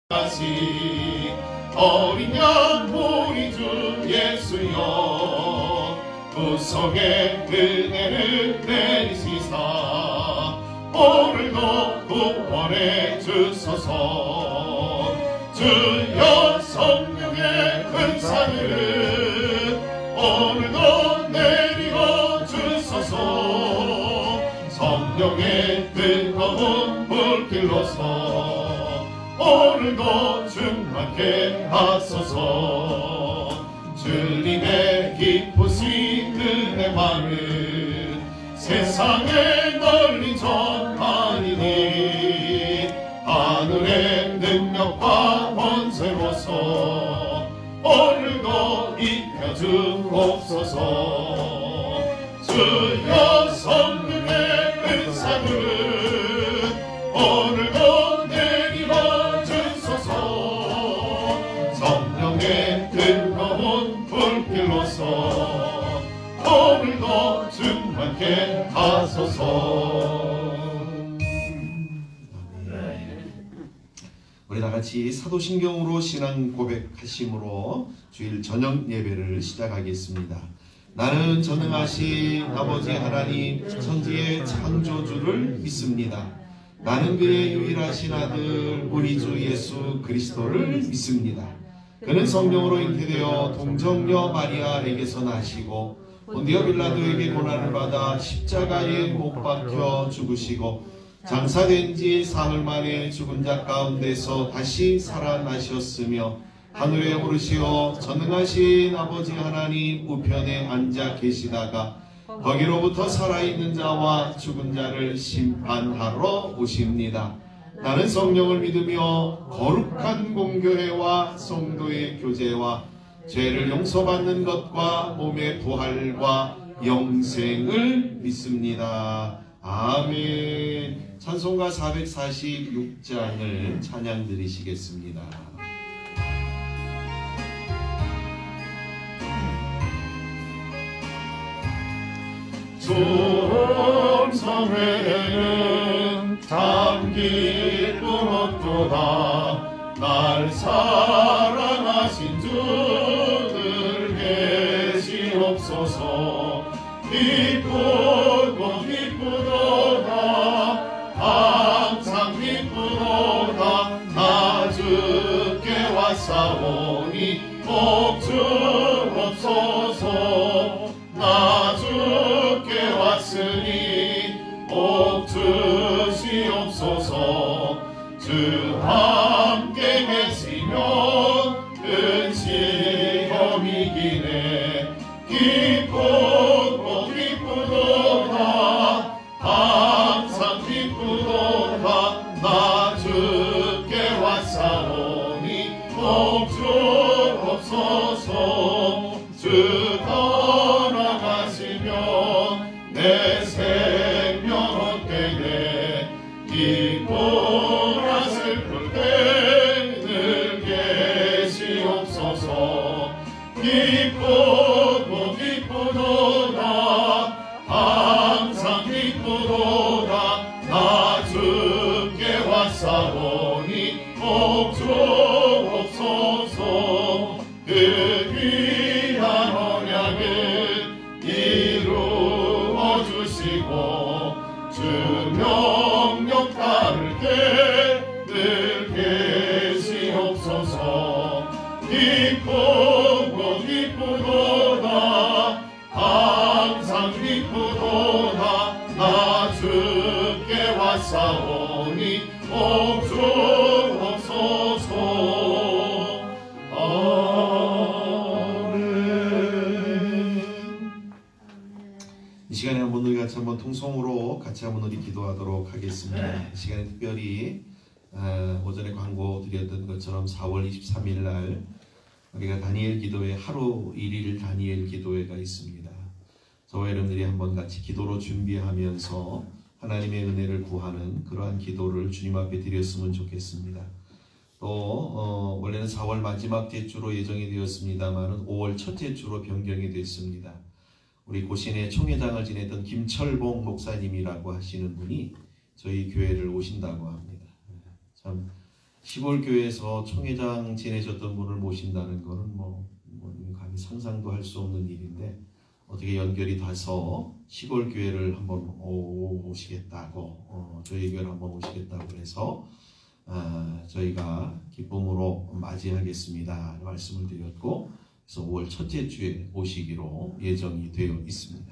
다시 어린 양 우리 주 예수여 구속의 은혜를 내리시사 오늘도 구원해 주소서. 주여 성령의 은사를 오늘도 내리고 주소서. 성령의 뜨거운 불길로서 오늘도 충만케 하소서. 주님의 기쁘신 은혜만은 세상에 널리 전하리니 하늘의 능력과 권세로서 오늘도 입혀주옵소서. 주여 성령의 은사를 오늘도 내리고 주소서. 성령의 뜨거운 불길로서 오늘도 충만케 하소서. 우리 다같이 사도신경으로 신앙 고백하심으로 주일 저녁 예배를 시작하겠습니다. 나는 전능하신 아버지 하나님 천지의 창조주를 믿습니다. 나는 그의 유일하신 아들 우리 주 예수 그리스도를 믿습니다. 그는 성령으로 잉태되어 동정녀 마리아에게서 나시고 본디오 빌라도에게 고난을 받아 십자가에 못 박혀 죽으시고 장사된 지 사흘 만에 죽은 자 가운데서 다시 살아나셨으며 하늘에 오르시어 전능하신 아버지 하나님 우편에 앉아 계시다가 거기로부터 살아있는 자와 죽은 자를 심판하러 오십니다. 나는 성령을 믿으며 거룩한 공교회와 성도의 교제와 죄를 용서받는 것과 몸의 부활과 영생을 믿습니다. 아멘. 찬송가 446장을 찬양 드리시겠습니다. 종성회는 참 기쁨 없도다. 날 사랑하신 주들 계시옵소서. 기쁘고 기쁘도다. 항상 기쁘도다. 나 주께 왔사오니 복 주옵소서. 나 주께 왔으니 복 주시옵소서. 주 함께 계시면 근시험 이기네. 기쁘고 기쁘도다. 항상 기쁘도다. 나 주께 왔사오니 복 주옵소서. 주 떠나가시면 내 생명 헛되네. 기쁘라 슬플 때 늘 계시옵소서. 기쁘고 기쁘도다. 항상 기쁘도다. 나 주께 왔사오니 복 주옵소서. 그 귀한 언약을 이루어 주시고 주 명령 따를 때 늘 계시옵소서. 기쁘고 기쁘도다. 항상 기쁘도다. 나 주께 왔사오니 복 주옵소서. 이 시간에 한번 우리 같이 한번 통성으로 같이 한번 우리 기도하도록 하겠습니다. 이 시간에 특별히 오전에 광고 드렸던 것처럼 4월 23일 날 우리가 다니엘 기도회 하루 1일 다니엘 기도회가 있습니다. 저와 여러분들이 한번 같이 기도로 준비하면서 하나님의 은혜를 구하는 그러한 기도를 주님 앞에 드렸으면 좋겠습니다. 또 원래는 4월 마지막 제주로 예정이 되었습니다만 5월 첫째 주로 변경이 됐습니다. 우리 고신의 총회장을 지냈던 김철봉 목사님이라고 하시는 분이 저희 교회를 오신다고 합니다. 참 시골 교회에서 총회장 지내셨던 분을 모신다는 것은 감히 상상도 할 수 없는 일인데 어떻게 연결이 돼서 시골 교회를 한번 오시겠다고 저희 교회를 한번 오시겠다고 해서 저희가 기쁨으로 맞이하겠습니다 말씀을 드렸고, 그래서 5월 첫째 주에 오시기로 예정이 되어 있습니다.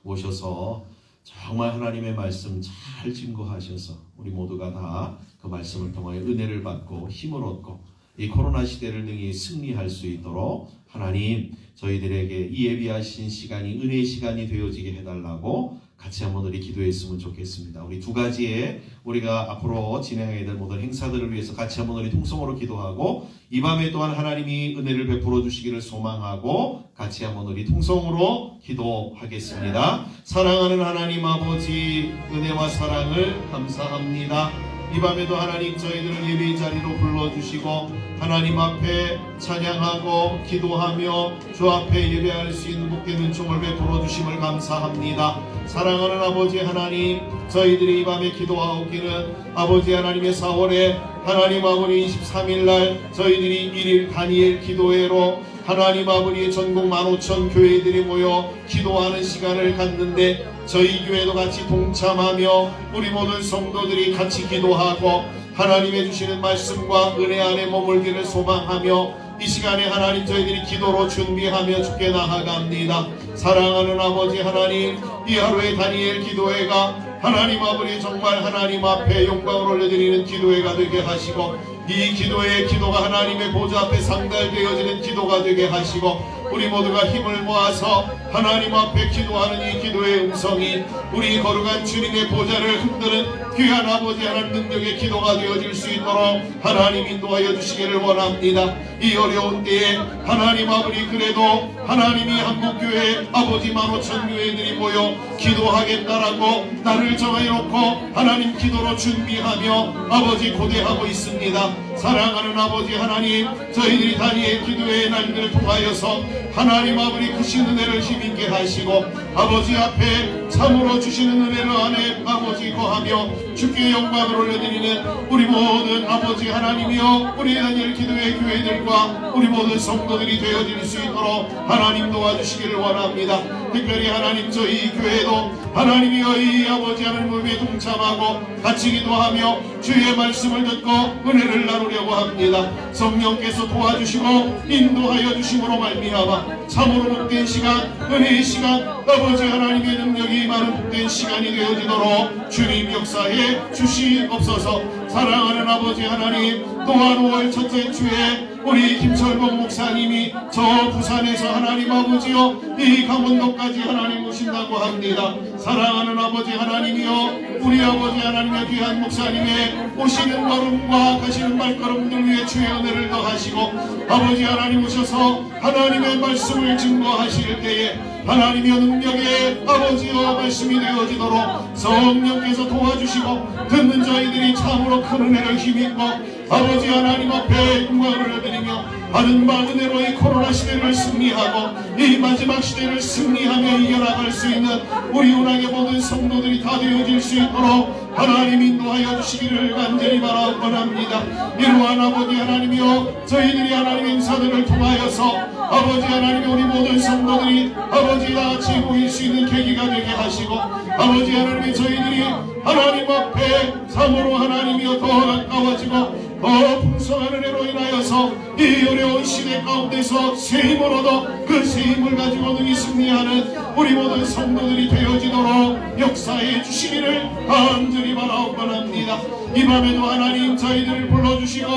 오셔서 정말 하나님의 말씀 잘 증거하셔서 우리 모두가 다 그 말씀을 통하여 은혜를 받고 힘을 얻고 이 코로나 시대를 능히 승리할 수 있도록 하나님 저희들에게 이 예비하신 시간이 은혜의 시간이 되어지게 해달라고 같이 한번 우리 기도했으면 좋겠습니다. 우리 두 가지의 우리가 앞으로 진행해야 될 모든 행사들을 위해서 같이 한번 우리 통성으로 기도하고, 이 밤에 또한 하나님이 은혜를 베풀어 주시기를 소망하고 같이 한번 우리 통성으로 기도하겠습니다. 사랑하는 하나님 아버지, 은혜와 사랑을 감사합니다. 이 밤에도 하나님 저희들을 예배의 자리로 불러주시고 하나님 앞에 찬양하고 기도하며 주 앞에 예배할 수 있는 복된 은총을 베풀어 주심을 감사합니다. 사랑하는 아버지 하나님, 저희들이 이 밤에 기도하옵기는 아버지 하나님의 4월에 하나님 아버지 23일날 저희들이 1일 다니엘 기도회로 하나님 아버지의 전국 15,000 교회들이 모여 기도하는 시간을 갖는데 저희 교회도 같이 동참하며 우리 모든 성도들이 같이 기도하고 하나님의 주시는 말씀과 은혜 안에 머물기를 소망하며 이 시간에 하나님 저희들이 기도로 준비하며 주께 나아갑니다. 사랑하는 아버지 하나님, 이 하루의 다니엘 기도회가 하나님 아버지 정말 하나님 앞에 영광을 올려드리는 기도회가 되게 하시고, 이 기도의 기도가 하나님의 보좌 앞에 상달되어지는 기도가 되게 하시고, 우리 모두가 힘을 모아서 하나님 앞에 기도하는 이 기도의 음성이 우리 거룩한 주님의 보좌를 흔드는 귀한 아버지 하나님 능력의 기도가 되어질 수 있도록 하나님 인도하여 주시기를 원합니다. 이 어려운 때에 하나님 아버지 그래도 하나님이 한국교회 아버지 15,000 교회들이 모여 기도하겠다라고 나를 정하여 놓고 하나님 기도로 준비하며 아버지 고대하고 있습니다. 사랑하는 아버지 하나님, 저희들이 다니엘 기도의 날들을 통하여서 하나님 아버지 크신 은혜를 힘있게 하시고 아버지 앞에 참으로 주시는 은혜를 안에 아버지 거하며 주께 영광을 올려드리는 우리 모든 아버지 하나님이여 우리 다니엘 기도의 교회들과 우리 모든 성도들이 되어질 수 있도록 하나님 도와주시기를 원합니다. 특별히 하나님 저희 교회도 하나님이여 이 아버지 하나님 몸에 동참하고 같이 기도하며 주의 말씀을 듣고 은혜를 나누려고 합니다. 성령께서 도와주시고 인도하여 주심으로 말미암아 참으로 복된 시간, 은혜의 시간, 아버지 하나님의 능력이 많은 복된 시간이 되어지도록 주님 역사해 주시옵소서. 사랑하는 아버지 하나님, 또한 5월 첫째 주에 우리 김철봉 목사님이 저 부산에서 하나님 아버지여 이 강원도까지 하나님 오신다고 합니다. 사랑하는 아버지 하나님이여 우리 아버지 하나님의 귀한 목사님의 오시는 걸음과 가시는 발걸음들 위해 주의 은혜를 더하시고 아버지 하나님 오셔서 하나님의 말씀을 증거하실 때에 하나님의 능력의 아버지여 말씀이 되어지도록 성령께서 도와주시고 듣는 저희들이 참으로 큰 은혜를 힘입고 아버지 하나님 앞에 영광을 올려드리며 받은 바 은혜로 이 코로나 시대를 승리하고 이 마지막 시대를 승리하며 이겨나갈 수 있는 우리 운항의 모든 성도들이 다 되어질 수 있도록 하나님 인도하여 주시기를 간절히 바라옵니다. 이러한 아버지 하나님이여 저희들이 하나님의 인사들을 통하여서 아버지 하나님의 우리 모든 성도들이 아버지 다같이 모일 수 있는 계기가 되게 하시고 아버지 하나님의 저희들이 하나님 앞에 참으로 하나님이여 더 가까워지고 더 풍성한 은혜로 인하여서 이 어려운 시대 가운데서 새 힘을 얻어 그 새 힘을 가지고 능히 승리하는 우리 모든 성도들이 되어지도록 역사해 주시기를 간절히 바라옵니다. 이 밤에도 하나님 저희들을 불러주시고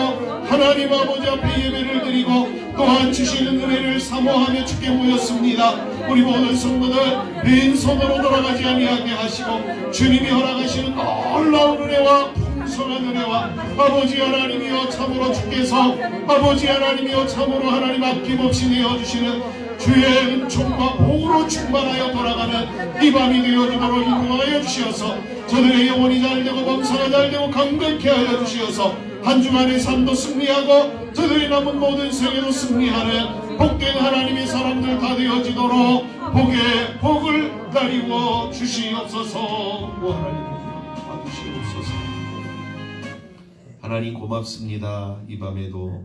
하나님 아버지 앞에 예배를 드리고 또한 주시는 은혜를 사모하며 주께 모였습니다. 우리 모든 성도들 빈손으로 돌아가지 아니하게 하시고 주님이 허락하시는 놀라운 은혜와 풍성한 은혜와 아버지 하나님이여 참으로 주께서 아버지 하나님이여 참으로 하나님 아낌없이 내어주시는 주의 은총과 복으로 충만하여 돌아가는 이 밤이 되어지도록 인도하여 주시어서 저들의 영혼이 잘되고 범사가 잘되고 강건케 하여 주시어서 한 주간의 삶도 승리하고 저들이 남은 모든 생애도 승리하는 복된 하나님의 사람들 다 되어지도록 복에 복을 나리워 주시옵소서. 하나님 와주시옵소서. 하나님 고맙습니다. 이 밤에도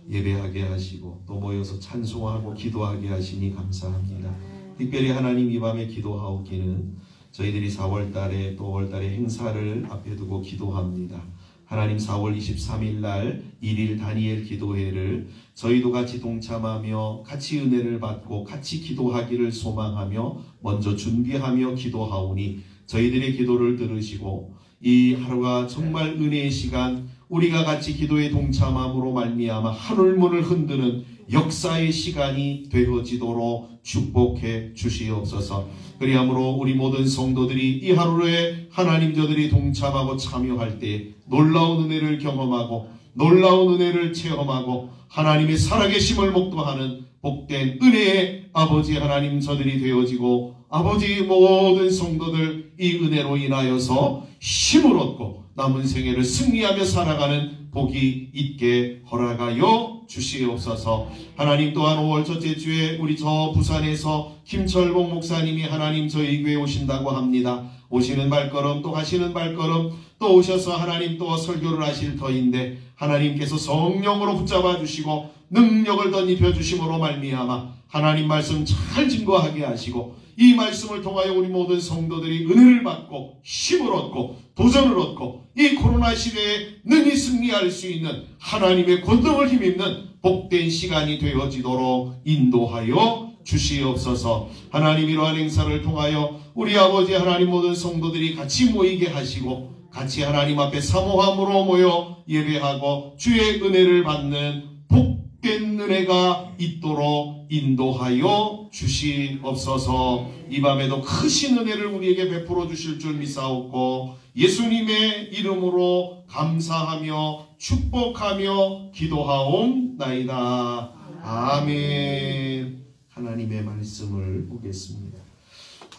예배하게 하시고 또 모여서 찬송하고 기도하게 하시니 감사합니다. 특별히 하나님 이 밤에 기도하옵기는 저희들이 4월달에 또 5월달에 행사를 앞에 두고 기도합니다. 하나님 4월 23일 날 1일 다니엘 기도회를 저희도 같이 동참하며 같이 은혜를 받고 같이 기도하기를 소망하며 먼저 준비하며 기도하오니 저희들의 기도를 들으시고 이 하루가 정말 은혜의 시간, 우리가 같이 기도에 동참함으로 말미암아 하늘문을 흔드는 역사의 시간이 되어지도록 축복해 주시옵소서. 그리함으로 우리 모든 성도들이 이 하루에 하나님 저들이 동참하고 참여할 때 놀라운 은혜를 경험하고 놀라운 은혜를 체험하고 하나님의 살아계심을 목도하는 복된 은혜의 아버지 하나님 저들이 되어지고 아버지 모든 성도들 이 은혜로 인하여서 힘을 얻고 남은 생애를 승리하며 살아가는 복이 있게 허락하여 주시옵소서. 하나님 또한 5월 첫째 주에 우리 저 부산에서 김철봉 목사님이 하나님 저희 교회에 오신다고 합니다. 오시는 발걸음 또 가시는 발걸음 또 오셔서 하나님 또 설교를 하실 터인데 하나님께서 성령으로 붙잡아 주시고 능력을 덧입혀 주심으로 말미암아 하나님 말씀 잘 증거하게 하시고 이 말씀을 통하여 우리 모든 성도들이 은혜를 받고 힘을 얻고 도전을 얻고 이 코로나 시대에 능히 승리할 수 있는 하나님의 권능을 힘입는 복된 시간이 되어지도록 인도하여 주시옵소서. 하나님 이러한 행사를 통하여 우리 아버지 하나님 모든 성도들이 같이 모이게 하시고 같이 하나님 앞에 사모함으로 모여 예배하고 주의 은혜를 받는 복된 은혜가 있도록 인도하여 주시옵소서. 이 밤에도 크신 은혜를 우리에게 베풀어 주실 줄 믿사옵고 예수님의 이름으로 감사하며 축복하며 기도하옵나이다. 아멘. 하나님의 말씀을 보겠습니다.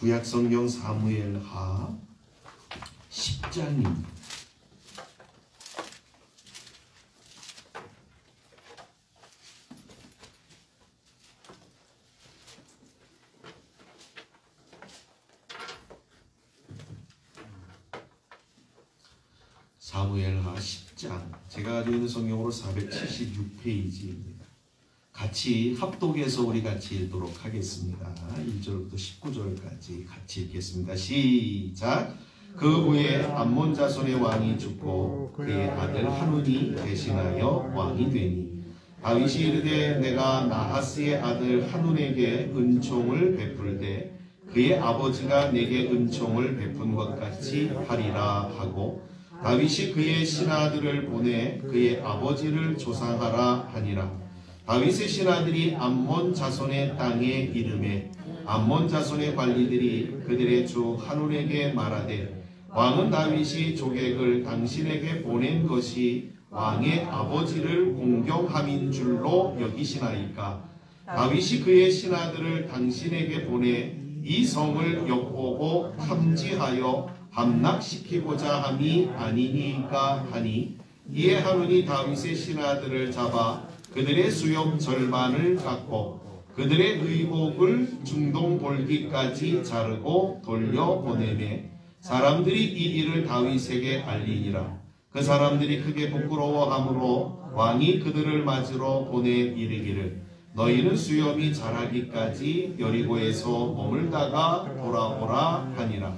구약성경 사무엘하 10장입니다. 사무엘하 10장, 제가 가지고 있는 성경으로 476페이지입니다. 같이 합독해서 우리 같이 읽도록 하겠습니다. 1절부터 19절까지 같이 읽겠습니다. 시작. 그 후에 암몬 자손의 왕이 죽고 그의 아들 하눈이 대신하여 왕이 되니 다윗이 이르되 내가 나하스의 아들 하눈에게 은총을 베풀되 그의 아버지가 내게 은총을 베푼 것 같이 하리라 하고 다윗이 그의 신하들을 보내 그의 아버지를 조상하라 하니라. 다윗의 신하들이 암몬 자손의 땅에 이르매 암몬 자손의 관리들이 그들의 주 하눈에게 말하되 왕은 다윗이 조객을 당신에게 보낸 것이 왕의 아버지를 공경함인 줄로 여기시나이까. 다윗이 그의 신하들을 당신에게 보내 이 성을 엿보고 탐지하여 함락시키고자 함이 아니니까 하니 이에 하눈이 다윗의 신하들을 잡아 그들의 수염 절반을 깎고 그들의 의복을 중동 볼기까지 자르고 돌려보내매 사람들이 이 일을 다윗에게 알리니라. 그 사람들이 크게 부끄러워하므로 왕이 그들을 맞으러 보내 이르기를 너희는 수염이 자라기까지 여리고에서 머물다가 돌아오라 하니라.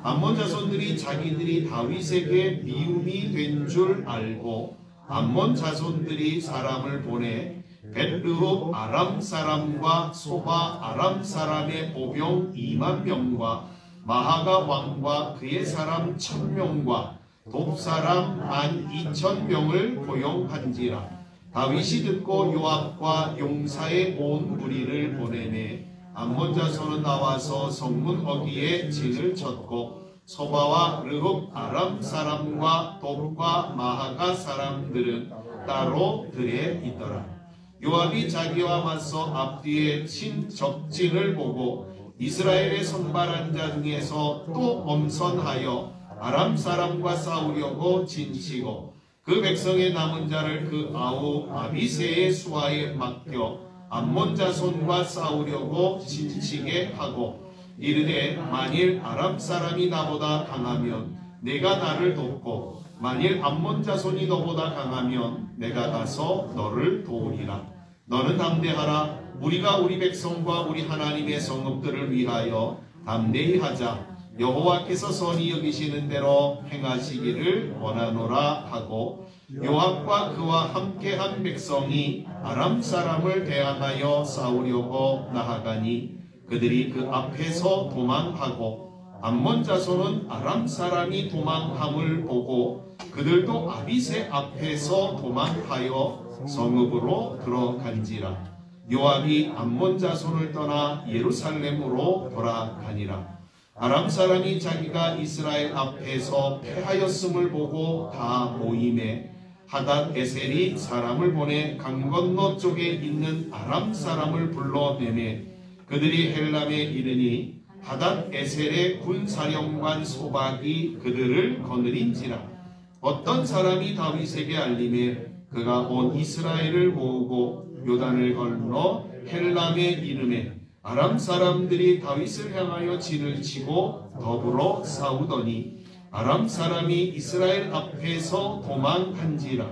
암몬 자손들이 자기들이 다윗에게 미움이 된 줄 알고 암몬 자손들이 사람을 보내 벳르홉 아람 사람과 소바 아람 사람의 보병 2만 명과 마하가 왕과 그의 사람 1000명과 돕사람 12,000명을 고용한지라. 다윗이 듣고 요압과 용사의 온 무리를 보내매 암몬 자손은 나와서 성문 어귀에 진을 쳤고 소바와 르홉 아람 사람과 돕과 마하가 사람들은 따로 들에 있더라. 요압이 자기와 맞서 앞뒤에 친 적진을 보고 이스라엘의 선발한 자 중에서 또 엄선하여 아람 사람과 싸우려고 진치고 그 백성의 남은 자를 그 아우 아비새의 수하에 맡겨 암몬 자손과 싸우려고 진치게 하고 이르되 만일 아람 사람이 나보다 강하면 내가 나를 돕고 만일 암몬 자손이 너보다 강하면 내가 가서 너를 도우리라. 너는 담대하라. 우리가 우리 백성과 우리 하나님의 성읍들을 위하여 담대히 하자. 여호와께서 선히 여기시는 대로 행하시기를 원하노라 하고 요압과 그와 함께한 백성이 아람 사람을 대항하여 싸우려고 나아가니 그들이 그 앞에서 도망하고 암몬 자손은 아람 사람이 도망함을 보고 그들도 아빗의 앞에서 도망하여 성읍으로 들어간지라. 요압이 암몬 자손을 떠나 예루살렘으로 돌아가니라. 아람 사람이 자기가 이스라엘 앞에서 패하였음을 보고 다 모임에 하닷 에셀이 사람을 보내 강 건너 쪽에 있는 아람 사람을 불러내매 그들이 헬람에 이르니 하닷 에셀의 군사령관 소박이 그들을 거느린지라. 어떤 사람이 다윗에게 알림해 그가 온 이스라엘을 모으고 요단을 건너 헬람에 이르매 아람 사람들이 다윗을 향하여 진을 치고 더불어 싸우더니 아람 사람이 이스라엘 앞에서 도망한지라.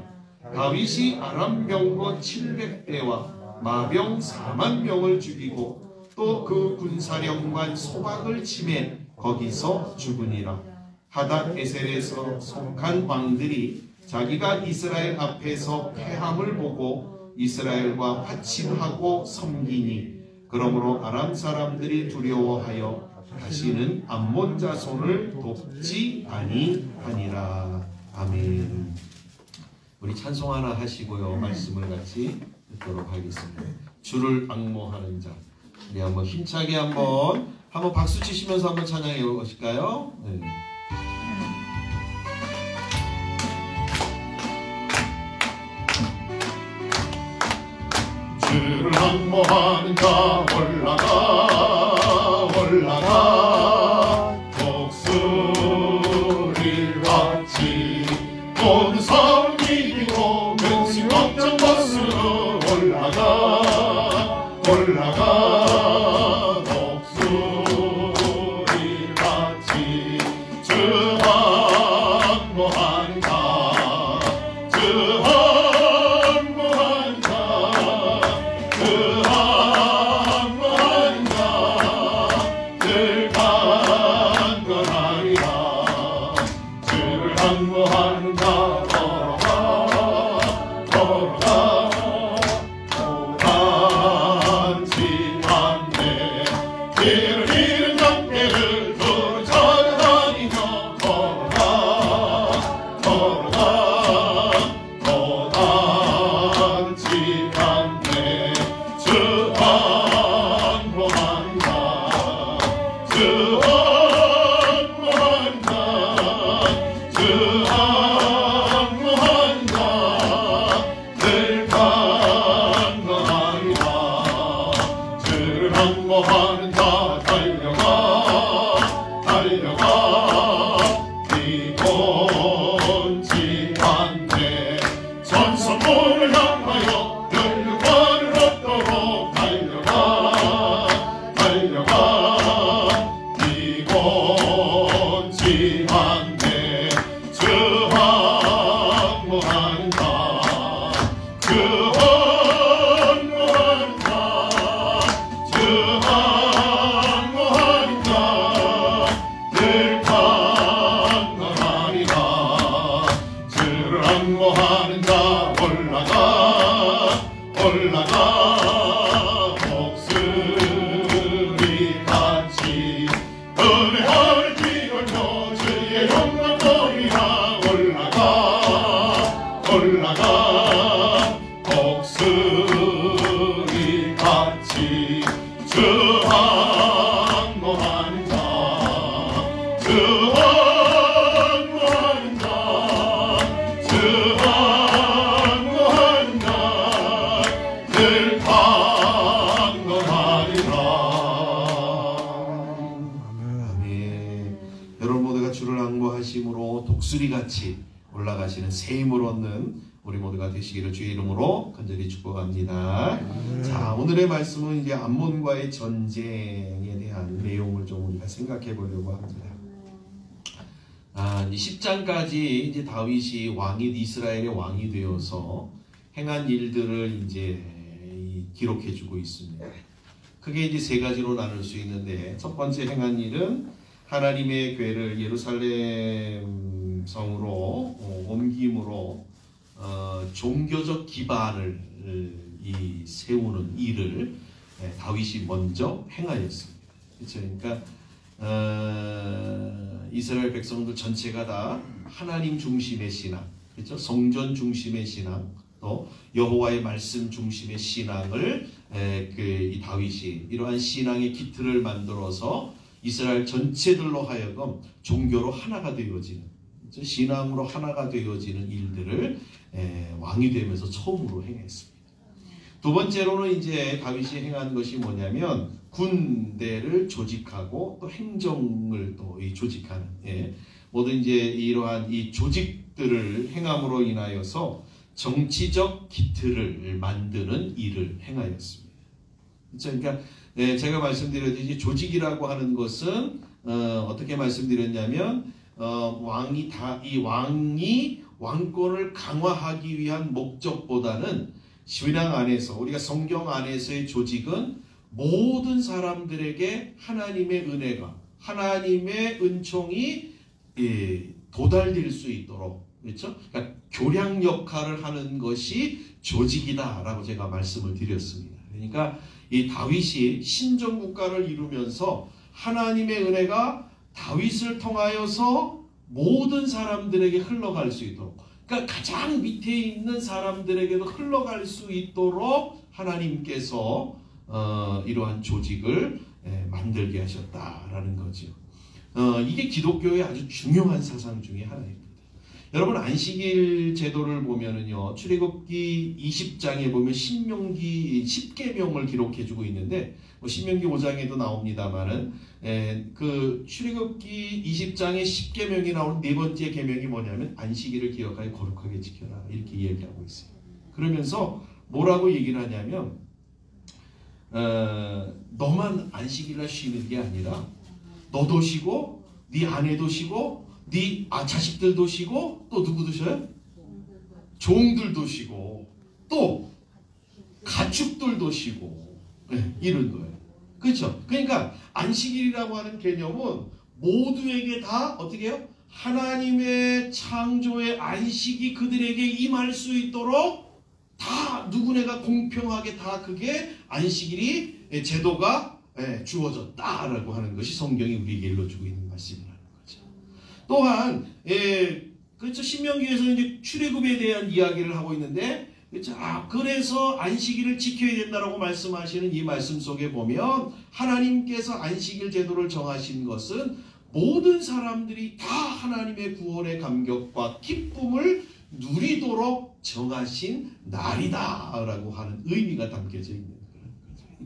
다윗이 아람 병거 700대와 마병 4만 명을 죽이고 또 그 군사령관 소박을 치매 거기서 죽으니라. 하닷 에셀에서 속한 왕들이 자기가 이스라엘 앞에서 패함을 보고 이스라엘과 화친하고 섬기니 그러므로 아람 사람들이 두려워하여 다시는 암몬 자손을 돕지 아니하니라. 아멘. 우리 찬송 하나 하시고요. 말씀을 같이 듣도록 하겠습니다. 주를 앙모하는 자. 우리 한번 힘차게 한번 박수 치시면서 한번 찬양해 보실까요? 네. 주를 앙모하는 자 올라가 올라가 독수리 같이 모든 싸움 이기고 근심 걱정 벗으러 올라가 올라가 독수리 같이 주 앙모하는 자 주 앙모하는 자 독수리같이 올라가시는 새 힘을 얻는 우리 모두가 되시기를 주의 이름으로 간절히 축복합니다. 자, 오늘의 말씀은 이제 암몬과의 전쟁에 대한 내용을 좀 우리가 생각해 보려고 합니다. 이제 10장까지 이제 다윗이 이스라엘의 왕이 되어서 행한 일들을 이제 기록해주고 있습니다. 크게 이제 세 가지로 나눌 수 있는데, 첫 번째 행한 일은 하나님의 궤를 예루살렘 성으로 옮김으로 종교적 기반을 세우는 일을 다윗이 먼저 행하였습니다. 그렇죠? 그러니까 이스라엘 백성들 전체가 다 하나님 중심의 신앙, 그렇죠? 성전 중심의 신앙, 또 여호와의 말씀 중심의 신앙을 이 다윗이 이러한 신앙의 기틀을 만들어서 이스라엘 전체들로 하여금 종교로 하나가 되어지는, 그렇죠? 신앙으로 하나가 되어지는 일들을 왕이 되면서 처음으로 행했습니다. 두 번째로는 이제 다윗이 행한 것이 뭐냐면 군대를 조직하고 또 행정을 또 조직하는, 모든 이제 이러한 이 조직들을 행함으로 인하여서 정치적 기틀을 만드는 일을 행하였습니다. 그러니까 제가 말씀드렸듯이 조직이라고 하는 것은 어떻게 말씀드렸냐면 왕이 왕권을 강화하기 위한 목적보다는 신앙 안에서, 우리가 성경 안에서의 조직은 모든 사람들에게 하나님의 은혜가, 하나님의 은총이 도달될 수 있도록, 그렇죠? 그러니까 교량 역할을 하는 것이 조직이다라고 제가 말씀을 드렸습니다. 그러니까 이 다윗이 신정국가를 이루면서 하나님의 은혜가 다윗을 통하여서 모든 사람들에게 흘러갈 수 있도록, 그러니까 가장 밑에 있는 사람들에게도 흘러갈 수 있도록 하나님께서 이러한 조직을 만들게 하셨다라는 거죠. 이게 기독교의 아주 중요한 사상 중에 하나입니다. 여러분, 안식일 제도를 보면은요, 출애굽기 20장에 보면 신명기 10계명을 기록해주고 있는데, 신명기 5장에도 나옵니다만은, 그 출애굽기 20장에 10계명이 나오는 네 번째 계명이 뭐냐면 안식일을 기억하여 거룩하게 지켜라, 이렇게 이야기하고 있어요. 그러면서 뭐라고 얘기를 하냐면, 너만 안식일날 쉬는 게 아니라 너도 쉬고 네 아내도 쉬고 네 자식들도 쉬고 또 누구도 쉬어요? 종들도 쉬고 또 가축들도 쉬고, 이런 거예요. 그렇죠? 그러니까 안식일이라고 하는 개념은 모두에게 다 어떻게 해요? 하나님의 창조의 안식이 그들에게 임할 수 있도록 다 누구네가 공평하게 다 그게 안식일이 제도가 주어졌다라고 하는 것이 성경이 우리에게 일러주고 있는 말씀이라는 거죠. 또한 그렇죠, 신명기에서 이제 출애굽에 대한 이야기를 하고 있는데, 그렇죠? 그래서 안식일을 지켜야 된다라고 말씀하시는 이 말씀 속에 보면 하나님께서 안식일 제도를 정하신 것은 모든 사람들이 다 하나님의 구원의 감격과 기쁨을 누리도록 정하신 날이다라고 하는 의미가 담겨져 있는 거예요.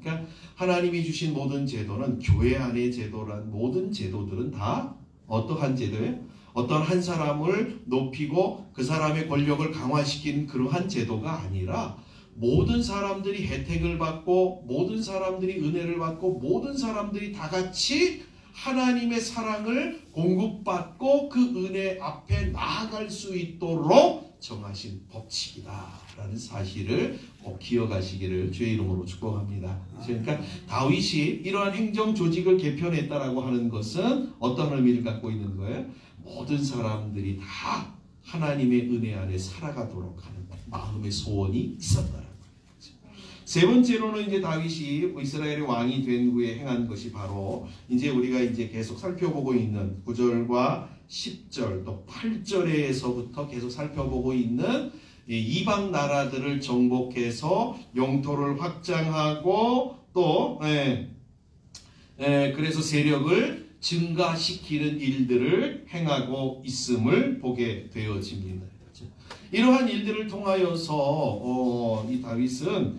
그러니까 하나님이 주신 모든 제도는, 교회 안의 제도란 모든 제도들은 다 어떠한 제도예요? 어떤 한 사람을 높이고 그 사람의 권력을 강화시킨 그러한 제도가 아니라 모든 사람들이 혜택을 받고 모든 사람들이 은혜를 받고 모든 사람들이 다 같이 하나님의 사랑을 공급받고 그 은혜 앞에 나아갈 수 있도록 정하신 법칙이다라는 사실을 꼭 기억하시기를 주의 이름으로 축복합니다. 그러니까 다윗이 이러한 행정 조직을 개편했다라고 하는 것은 어떤 의미를 갖고 있는 거예요? 모든 사람들이 다 하나님의 은혜 안에 살아가도록 하는 마음의 소원이 있었다라는 거죠. 세 번째로는 이제 다윗이 이스라엘의 왕이 된 후에 행한 것이 바로 이제 우리가 이제 계속 살펴보고 있는 9절과 10절 또 8절에서부터 계속 살펴보고 있는 이방 나라들을 정복해서 영토를 확장하고 또 그래서 세력을 증가시키는 일들을 행하고 있음을 보게 되어집니다. 이러한 일들을 통하여서 이 다윗은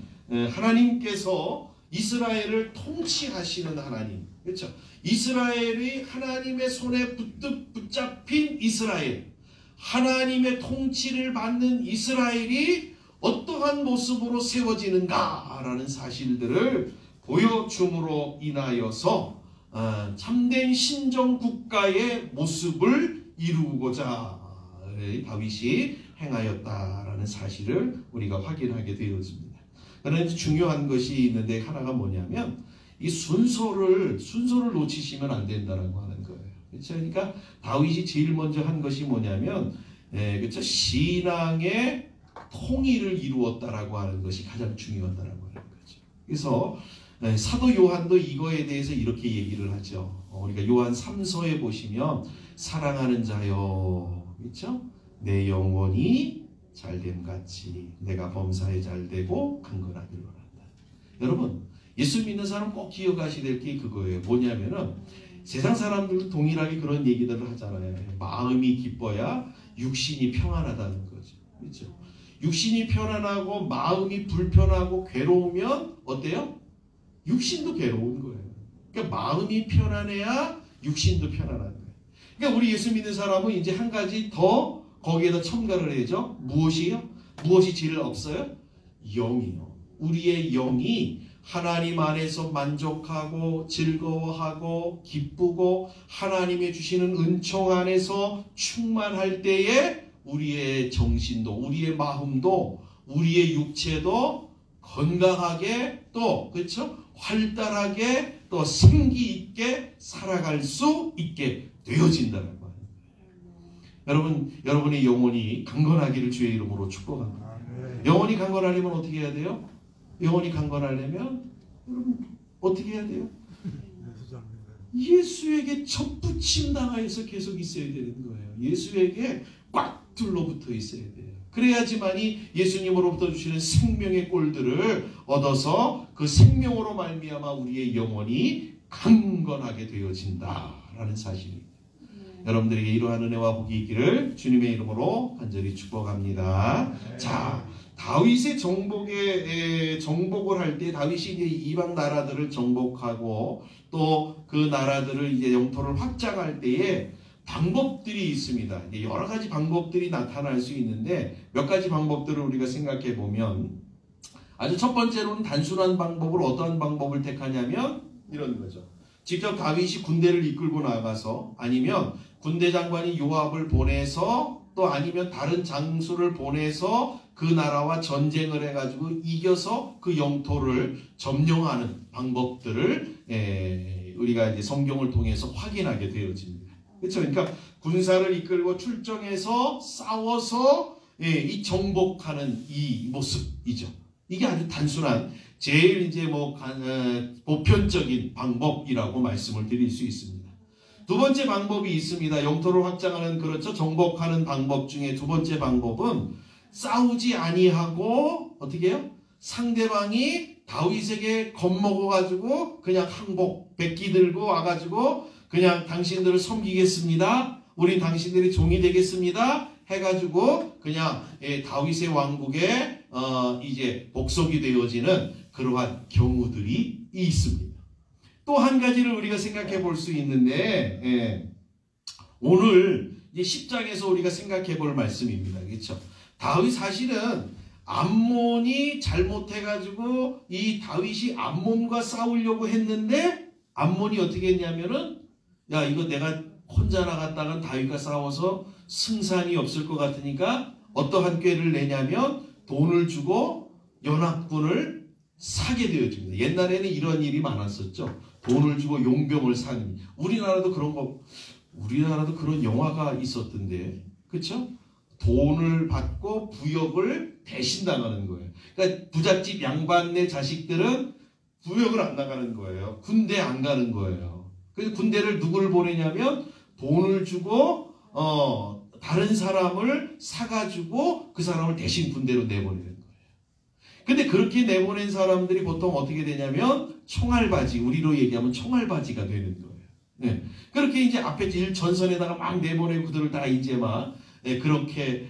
하나님께서 이스라엘을 통치하시는 하나님, 그렇죠? 이스라엘이 하나님의 손에 부뜩 붙잡힌 이스라엘, 하나님의 통치를 받는 이스라엘이 어떠한 모습으로 세워지는가라는 사실들을 보여줌으로 인하여서 참된 신정국가의 모습을 이루고자 다윗이 행하였다라는 사실을 우리가 확인하게 되어집니다. 그런데 중요한 것이 있는데 하나가 뭐냐면 이 순서를 놓치시면 안 된다라고 하는 거예요. 그렇죠? 그러니까 다윗이 제일 먼저 한 것이 뭐냐면 그렇죠? 신앙의 통일을 이루었다라고 하는 것이 가장 중요하다라고 하는 거죠. 그래서 사도 요한도 이거에 대해서 이렇게 얘기를 하죠. 우리가 요한 3서에 보시면 사랑하는 자여, 그렇죠? 내 영혼이 잘됨 같이 내가 범사에 잘되고 강건하기를 원한다. 여러분, 예수 믿는 사람 꼭 기억하셔야 될 게 그거예요. 뭐냐면은 세상 사람들도 동일하게 그런 얘기들을 하잖아요. 마음이 기뻐야 육신이 평안하다는 거죠. 그렇죠? 육신이 편안하고 마음이 불편하고 괴로우면 어때요? 육신도 괴로운 거예요. 그러니까 마음이 편안해야 육신도 편안한 거예요. 그러니까 우리 예수 믿는 사람은 이제 한 가지 더 거기에다 첨가를 해야죠. 무엇이요? 무엇이 제일 없어요? 영이요. 우리의 영이 하나님 안에서 만족하고 즐거워하고 기쁘고 하나님의 주시는 은총 안에서 충만할 때에 우리의 정신도 우리의 마음도 우리의 육체도 건강하게 또 그렇죠? 활달하게 또 생기 있게 살아갈 수 있게 되어진다는 거예요. 여러분의 영혼이 강건하기를 주의 이름으로 축복합니다. 영혼이 강건하려면 어떻게 해야 돼요? 영혼이 강건하려면 여러분 어떻게 해야 돼요? 예수에게 접붙임 당하여서 계속 있어야 되는 거예요. 예수에게 꽉 둘러붙어 있어야 돼요. 그래야지만이 예수님으로부터 주시는 생명의 꼴들을 얻어서 그 생명으로 말미암아 우리의 영혼이 강건하게 되어진다라는 사실입니다. 여러분들에게 이러한 은혜와 복이 있기를 주님의 이름으로 간절히 축복합니다. 네. 자, 다윗의 정복을 할 때 다윗이 이제 이방 나라들을 정복하고 또 그 나라들을 이제 영토를 확장할 때에 방법들이 있습니다. 여러 가지 방법들이 나타날 수 있는데 몇 가지 방법들을 우리가 생각해 보면 아주 첫 번째로는 단순한 방법을 어떠한 방법을 택하냐면 이런 거죠. 직접 다윗이 군대를 이끌고 나가서 아니면 군대 장관이 요압을 보내서 또 아니면 다른 장수를 보내서 그 나라와 전쟁을 해가지고 이겨서 그 영토를 점령하는 방법들을 우리가 이제 성경을 통해서 확인하게 되어집니다. 그렇죠? 그러니까 군사를 이끌고 출정해서 싸워서 이 정복하는 이 모습이죠. 이게 아주 단순한 제일 이제 보편적인 방법이라고 말씀을 드릴 수 있습니다. 두 번째 방법이 있습니다. 영토를 확장하는 그렇죠. 정복하는 방법 중에 두 번째 방법은 싸우지 아니하고 어떻게 해요? 상대방이 다윗에게 겁먹어가지고 그냥 항복 백기 들고 와가지고 그냥 당신들을 섬기겠습니다. 우린 당신들이 종이 되겠습니다. 해가지고 그냥 다윗의 왕국에 이제 복속이 되어지는 그러한 경우들이 있습니다. 또 한 가지를 우리가 생각해 볼 수 있는데 오늘 이제 10장에서 우리가 생각해 볼 말씀입니다. 그렇죠? 다윗 사실은 암몬이 잘못해가지고 이 다윗이 암몬과 싸우려고 했는데 암몬이 어떻게 했냐면은 야 이거 내가 혼자 나갔다간 다윗과 싸워서 승산이 없을 것 같으니까 어떠한 꾀를 내냐면 돈을 주고 연합군을 사게 되어집니다. 옛날에는 이런 일이 많았었죠. 돈을 주고 용병을 사는. 우리나라도 그런 영화가 있었던데, 그렇죠? 돈을 받고 부역을 대신 나가는 거예요. 그러니까 부잣집 양반네 자식들은 부역을 안 나가는 거예요. 군대 안 가는 거예요. 그래서 군대를 누구를 보내냐면 돈을 주고 다른 사람을 사가지고 그 사람을 대신 군대로 내보내는 거예요. 근데 그렇게 내보낸 사람들이 보통 어떻게 되냐면 총알바지, 우리로 얘기하면 총알바지가 되는 거예요. 네. 그렇게 이제 앞에 전선에다가 막 내보내고 그들을 다 이제 막 그렇게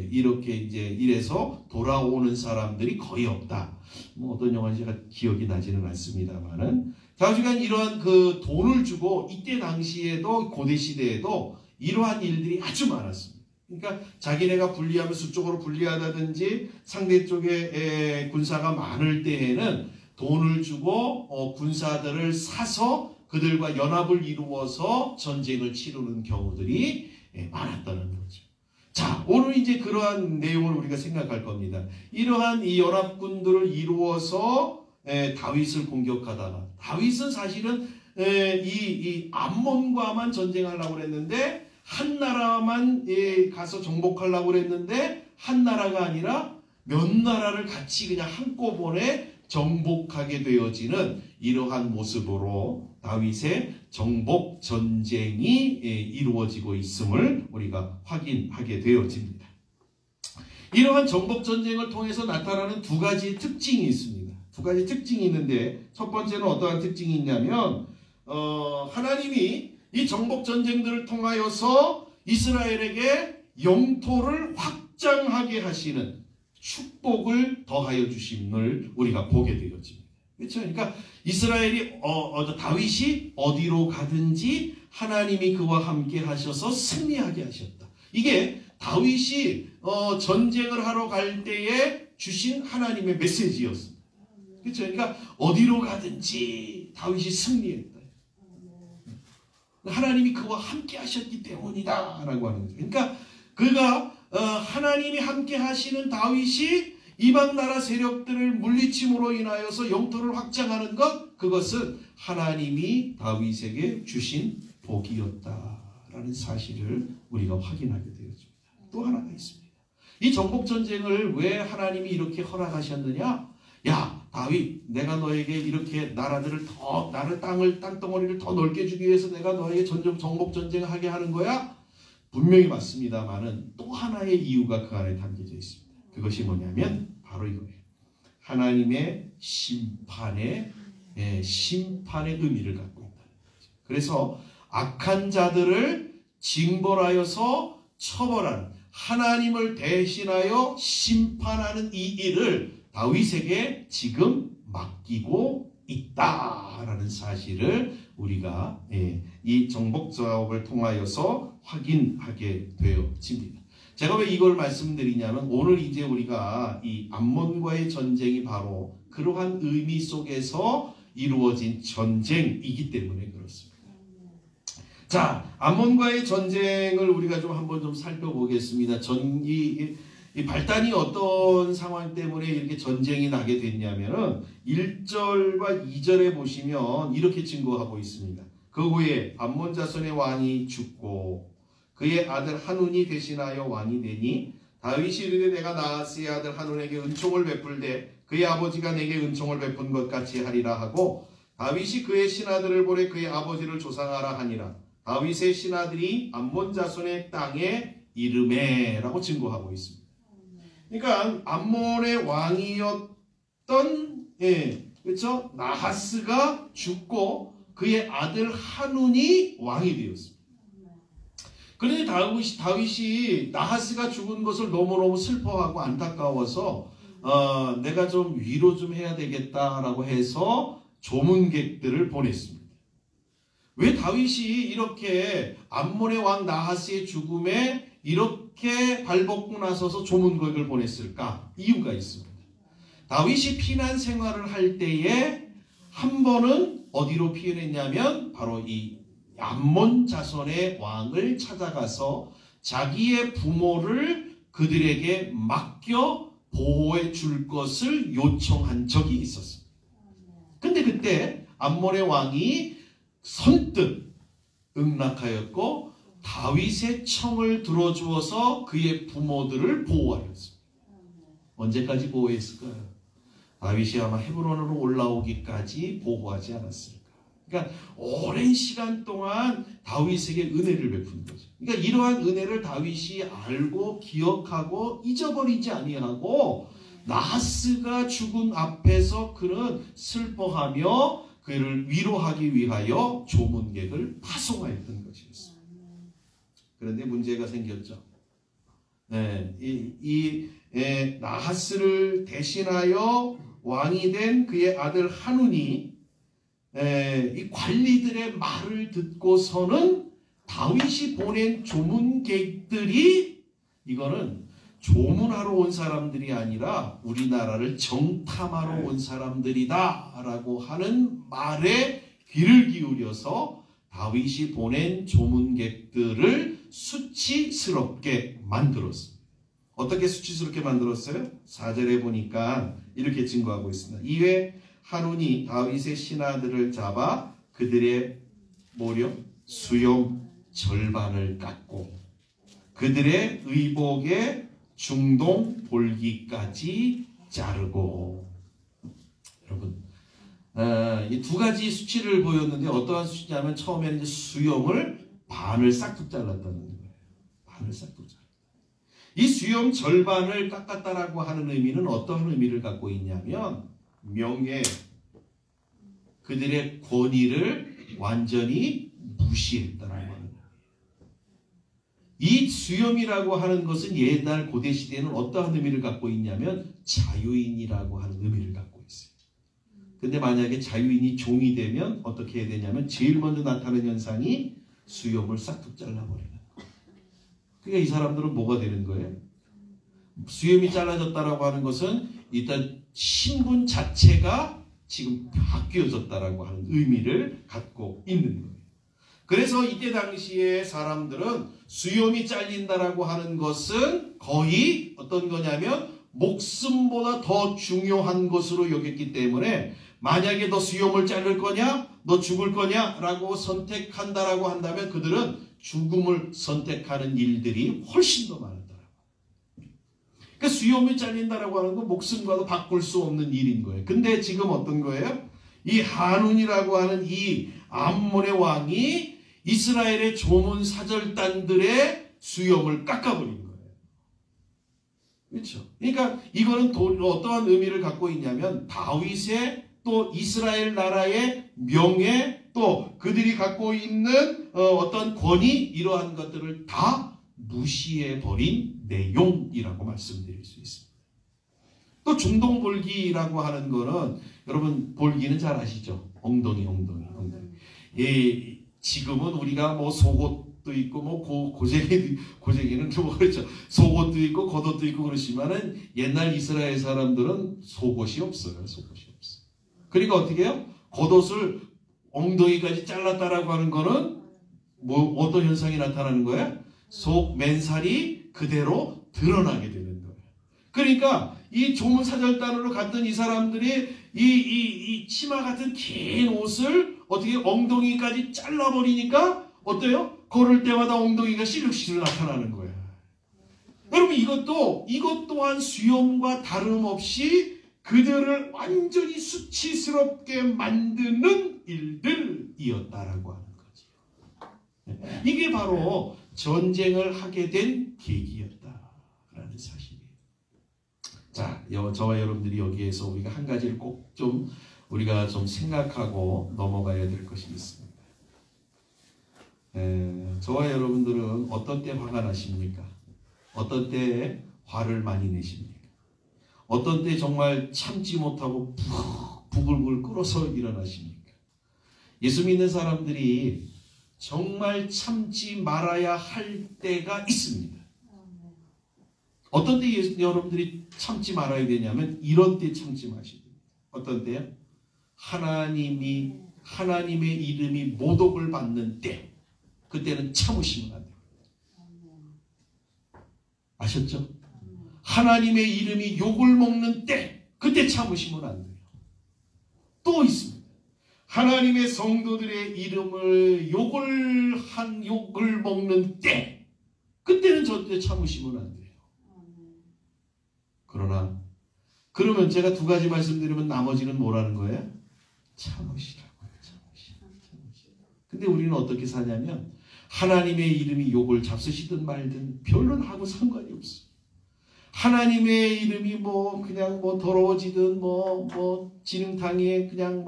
이렇게 이제 이래서 돌아오는 사람들이 거의 없다. 뭐 어떤 영화인지 제가 기억이 나지는 않습니다만은 좌우지간 이러한 그 돈을 주고 이때 당시에도 고대 시대에도 이러한 일들이 아주 많았습니다. 그러니까 자기네가 불리하면 수적으로 불리하다든지 상대 쪽에 군사가 많을 때에는 돈을 주고 군사들을 사서 그들과 연합을 이루어서 전쟁을 치르는 경우들이 많았다는 거죠. 자, 오늘 이제 그러한 내용을 우리가 생각할 겁니다. 이러한 이 연합군들을 이루어서 다윗을 공격하다가, 다윗은 사실은 이 암몬과만 전쟁하려고 그랬는데, 한 나라만 가서 정복하려고 그랬는데, 한 나라가 아니라 몇 나라를 같이 그냥 한꺼번에 정복하게 되어지는 이러한 모습으로 다윗의 정복 전쟁이 이루어지고 있음을 우리가 확인하게 되어집니다. 이러한 정복 전쟁을 통해서 나타나는 두 가지 특징이 있습니다. 두 가지 특징이 있는데, 첫 번째는 어떠한 특징이 있냐면 하나님이 이 정복 전쟁들을 통하여서 이스라엘에게 영토를 확장하게 하시는 축복을 더하여 주심을 우리가 보게 되어집니다. 그렇죠? 그러니까 이스라엘이 다윗이 어디로 가든지 하나님이 그와 함께 하셔서 승리하게 하셨다. 이게 다윗이 전쟁을 하러 갈 때에 주신 하나님의 메시지였습니다. 그렇죠? 그러니까 어디로 가든지 다윗이 승리했다. 하나님이 그와 함께 하셨기 때문이다 라고 하는 거죠. 그러니까 그가 하나님이 함께 하시는 다윗이 이방 나라 세력들을 물리침으로 인하여서 영토를 확장하는 것, 그것은 하나님이 다윗에게 주신 복이었다라는 사실을 우리가 확인하게 되어집니다. 또 하나가 있습니다. 이 정복전쟁을 왜 하나님이 이렇게 허락하셨느냐? 야, 다윗, 내가 너에게 이렇게 나라들을 땅덩어리를 더 넓게 주기 위해서 내가 너에게 정복전쟁을 하게 하는 거야? 분명히 맞습니다만은 또 하나의 이유가 그 안에 담겨져 있습니다. 그것이 뭐냐면 바로 이거예요. 하나님의 심판의 의미를 갖고 있다. 그래서 악한 자들을 징벌하여서 처벌하는, 하나님을 대신하여 심판하는 이 일을 다윗에게 지금 맡기고 있다라는 사실을 우리가 이 정복 작업을 통하여서 확인하게 되어집니다. 제가 왜 이걸 말씀드리냐면, 오늘 이제 우리가 이 암몬과의 전쟁이 바로 그러한 의미 속에서 이루어진 전쟁이기 때문에 그렇습니다. 자, 암몬과의 전쟁을 우리가 좀 한번 좀 살펴보겠습니다. 이 발단이 어떤 상황 때문에 이렇게 전쟁이 나게 됐냐면은 1절과 2절에 보시면 이렇게 증거하고 있습니다. 그 후에 암몬 자손의 왕이 죽고 그의 아들 한운이 대신하여 왕이 되니 다윗이 이르되 내가 나하스의 아들 한운에게 은총을 베풀되 그의 아버지가 내게 은총을 베푼 것 같이 하리라 하고, 다윗이 그의 신하들을 보내 그의 아버지를 조상하라 하니라. 다윗의 신하들이 암몬 자손의 땅에 이름에라고 증거하고 있습니다. 그러니까 암몬의 왕이었던 그렇죠? 나하스가 죽고 그의 아들 한운이 왕이 되었습니다. 그런데 다윗이 나하스가 죽은 것을 너무너무 슬퍼하고 안타까워서 내가 좀 위로 좀 해야 되겠다라고 해서 조문객들을 보냈습니다. 왜 다윗이 이렇게 암몬의 왕 나하스의 죽음에 이렇게 발벗고 나서서 조문객을 보냈을까? 이유가 있습니다. 다윗이 피난 생활을 할 때에 한 번은 어디로 피했냐면 바로 이 암몬 자손의 왕을 찾아가서 자기의 부모를 그들에게 맡겨 보호해 줄 것을 요청한 적이 있었습니다. 근데 그때 암몬의 왕이 선뜻 응낙하였고 다윗의 청을 들어주어서 그의 부모들을 보호하였습니다. 언제까지 보호했을까요? 다윗이 아마 헤브론으로 올라오기까지 보호하지 않았을까. 그러니까 오랜 시간 동안 다윗에게 은혜를 베푼 거죠. 그러니까 이러한 은혜를 다윗이 알고 기억하고 잊어버리지 아니하고 나하스가 죽은 앞에서 그는 슬퍼하며 그를 위로하기 위하여 조문객을 파송하였던 것이었습니다. 그런데 문제가 생겼죠. 나하스를 대신하여 왕이 된 그의 아들 한운이 이 관리들의 말을 듣고서는 다윗이 보낸 조문객들이 이거는 조문하러 온 사람들이 아니라 우리나라를 정탐하러 온 사람들이다 라고 하는 말에 귀를 기울여서 다윗이 보낸 조문객들을 수치스럽게 만들었습니다. 어떻게 수치스럽게 만들었어요? 4절에 보니까 이렇게 증거하고 있습니다. 이에 한운이 다윗의 신하들을 잡아 그들의 수염 절반을 깎고 그들의 의복의 중동 볼기까지 자르고. 여러분, 이 두 가지 수치를 보였는데 어떠한 수치냐면 처음에는 이제 수염을 반을 싹둑 잘랐다는 거예요. 반을 싹둑 잘랐다. 이 수염 절반을 깎았다라고 하는 의미는 어떤 의미를 갖고 있냐면 명예, 그들의 권위를 완전히 무시했다는 거예요. 이 수염이라고 하는 것은 옛날 고대 시대에는 어떠한 의미를 갖고 있냐면 자유인이라고 하는 의미를 갖고 있어요. 근데 만약에 자유인이 종이 되면 어떻게 해야 되냐면 제일 먼저 나타나는 현상이 수염을 싹둑 잘라버리는 거예요. 그러니까 이 사람들은 뭐가 되는 거예요? 수염이 잘라졌다라고 하는 것은 일단 신분 자체가 지금 바뀌어졌다라고 하는 의미를 갖고 있는 거예요. 그래서 이때 당시에 사람들은 수염이 잘린다라고 하는 것은 거의 어떤 거냐면 목숨보다 더 중요한 것으로 여겼기 때문에 만약에 너 수염을 자를 거냐? 너 죽을 거냐? 라고 선택한다라고 한다면 그들은 죽음을 선택하는 일들이 훨씬 더 많았더라고요. 그러니까 수염이 잘린다라고 하는 건 목숨과도 바꿀 수 없는 일인 거예요. 근데 지금 어떤 거예요? 이 한운이라고 하는 이 암몬의 왕이 이스라엘의 조문 사절단들의 수염을 깎아버린 거예요. 그렇죠? 그러니까 이거는 어떠한 의미를 갖고 있냐면 다윗의 또 이스라엘 나라의 명예 또 그들이 갖고 있는 어떤 권위 이러한 것들을 다 무시해버린 내용이라고 말씀드릴 수 있습니다. 또 중동볼기라고 하는 거는 여러분 볼기는 잘 아시죠? 엉덩이. 예, 지금은 우리가 뭐 속옷도 있고 뭐 고쟁이는 좀 그렇죠. 속옷도 있고 겉옷도 있고 그러시면은 옛날 이스라엘 사람들은 속옷이 없어요. 그러니까 어떻게 해요? 겉옷을 엉덩이까지 잘랐다라고 하는 거는 뭐 어떤 현상이 나타나는 거예요? 속 맨살이 그대로 드러나게 되는 거예요. 그러니까 이 조문사절단으로 갔던 이 사람들이 이 치마 같은 긴 옷을 어떻게 엉덩이까지 잘라버리니까 어때요? 걸을 때마다 엉덩이가 시룩시룩 나타나는 거예요. 여러분 이것 또한 수염과 다름없이 그들을 완전히 수치스럽게 만드는 일들이었다라고 하는 거죠. 이게 바로 전쟁을 하게 된 계기였다라는 사실이에요. 자, 저와 여러분들이 여기에서 우리가 한 가지를 꼭 좀 우리가 좀 생각하고 넘어가야 될 것이 있습니다. 저와 여러분들은 어떤 때 화가 나십니까? 어떤 때 화를 많이 내십니까? 어떤 때 정말 참지 못하고 부글부글 끓어서 일어나십니까? 예수 믿는 사람들이 정말 참지 말아야 할 때가 있습니다. 어떤 때 여러분들이 참지 말아야 되냐면 이런 때 참지 마시고 어떤 때요? 하나님의 이름이 모독을 받는 때 그때는 참으시면 안 돼요. 아셨죠? 하나님의 이름이 욕을 먹는 때 그때 참으시면 안 돼요. 또 있습니다. 하나님의 성도들의 이름을 욕을 먹는 때 그때는 절대 참으시면 안 돼요. 그러면 제가 두 가지 말씀드리면 나머지는 뭐라는 거예요? 참으시라고요. 근데 우리는 어떻게 사냐면 하나님의 이름이 욕을 잡수시든 말든 별로 하고 상관이 없어요. 하나님의 이름이 그냥 더러워지든 진흙탕에 그냥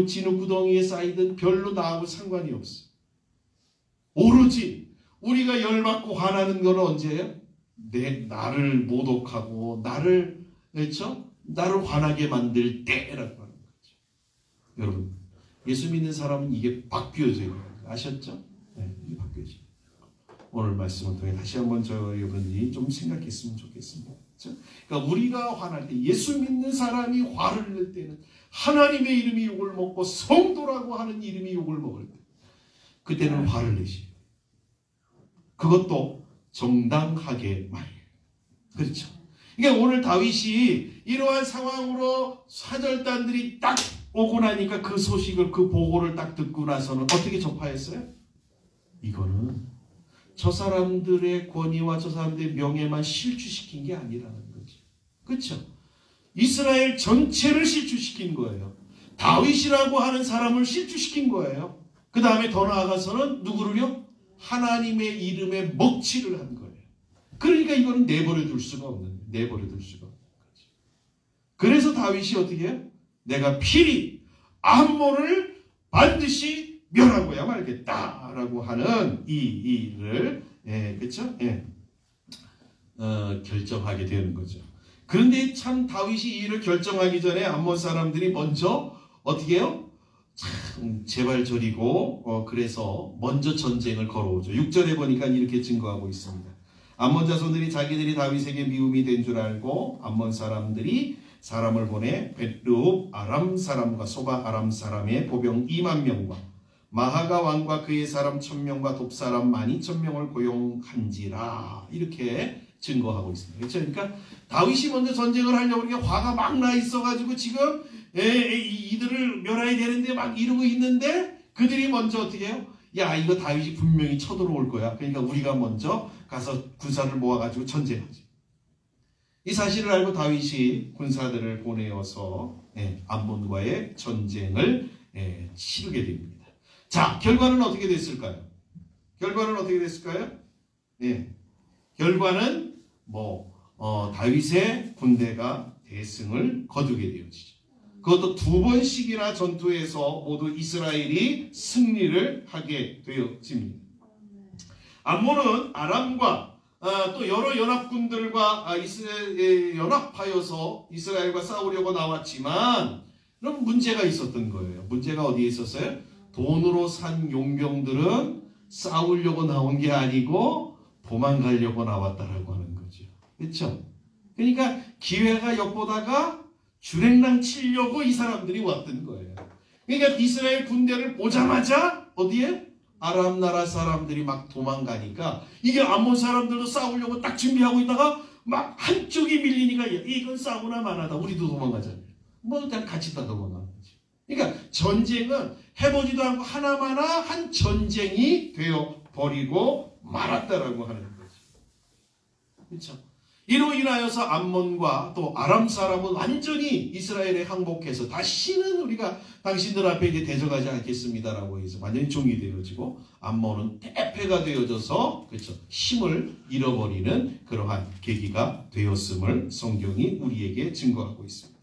진흙구덩이에 쌓이든 별로 나하고 상관이 없어. 오로지 우리가 열받고 화나는 건 언제예요? 나를 모독하고 나를 화나게 만들 때라고 하는 거죠. 여러분, 예수 믿는 사람은 이게 바뀌어져야 돼요. 아셨죠? 네, 이게 바뀌어져요. 오늘 말씀을 통해 다시 한번 여러분이 좀 생각했으면 좋겠습니다. 그러니까 우리가 화날 때, 예수 믿는 사람이 화를 낼 때는 하나님의 이름이 욕을 먹고 성도라고 하는 이름이 욕을 먹을 때 그때는 화를 내시. 그것도 정당하게 말이에요. 그렇죠. 그러니까 오늘 다윗이 이러한 상황으로 사절단들이 딱 오고 나니까 그 소식을, 그 보고를 딱 듣고 나서는 어떻게 접하였어요? 이거는 저 사람들의 권위와 저 사람들의 명예만 실추시킨 게 아니라는 거죠. 그렇죠? 이스라엘 전체를 실추시킨 거예요. 다윗이라고 하는 사람을 실추시킨 거예요. 그 다음에 더 나아가서는 누구를요? 하나님의 이름에 먹칠을 한 거예요. 그러니까 이거는 내버려 둘 수가 없는 거예요. 내버려 둘 수가 없는 거죠. 그래서 다윗이 어떻게 해요? 내가 필히 암몬을 반드시 멸하고야 말겠다라고 하는 이 일을 그렇죠? 결정하게 되는 거죠. 그런데 참 다윗이 이 일을 결정하기 전에 암몬 사람들이 먼저 어떻게 해요? 참 제발 저리고 그래서 먼저 전쟁을 걸어오죠. 6절에 보니까 이렇게 증거하고 있습니다. 암몬 자손들이 자기들이 다윗에게 미움이 된 줄 알고 암몬 사람들이 사람을 보내 벳르홉 아람 사람과 소바 아람 사람의 보병 2만 명과 마하가 왕과 그의 사람 1000명과 돕사람 12,000명을 고용한지라 이렇게 증거하고 있습니다. 그렇죠? 그러니까 다윗이 먼저 전쟁을 하려고 그러니까 화가 막 나 있어가지고 지금 이들을 멸해야 되는데 막 이러고 있는데 그들이 먼저 어떻게 해요? 야, 이거 다윗이 분명히 쳐들어올 거야. 그러니까 우리가 먼저 가서 군사를 모아가지고 전쟁하지. 이 사실을 알고 다윗이 군사들을 보내어서 암몬과의 전쟁을 치르게 됩니다. 자, 결과는 어떻게 됐을까요? 결과는 어떻게 됐을까요? 결과는 다윗의 군대가 대승을 거두게 되어지죠. 그것도 2번씩이나 전투에서 모두 이스라엘이 승리를 하게 되어집니다. 암몬은 아람과 또 여러 연합군들과 연합하여서 이스라엘과 싸우려고 나왔지만 그럼 문제가 있었던 거예요. 문제가 어디에 있었어요? 돈으로 산 용병들은 싸우려고 나온 게 아니고 도망가려고 나왔다라고 하는 거죠. 그렇죠? 그러니까 기회가 엿보다가 주랭랑 치려고 이 사람들이 왔던 거예요. 그러니까 이스라엘 군대를 보자마자 어디에? 아람 나라 사람들이 막 도망가니까 이게 암몬 사람들도 싸우려고 딱 준비하고 있다가 막 한쪽이 밀리니까 이건 싸우나 마나다. 우리도 도망가자. 그냥 같이 다 도망가는 거지. 그러니까 전쟁은 해보지도 않고 하나마나 한 전쟁이 되어버리고 말았다라고 하는 거지. 그렇죠? 이로 인하여서 암몬과 또 아람 사람은 완전히 이스라엘에 항복해서 다시는 우리가 당신들 앞에 이제 대적하지 않겠습니다라고 해서 완전히 종이 되어지고 암몬은 대패가 되어져서 그렇죠, 힘을 잃어버리는 그러한 계기가 되었음을 성경이 우리에게 증거하고 있습니다.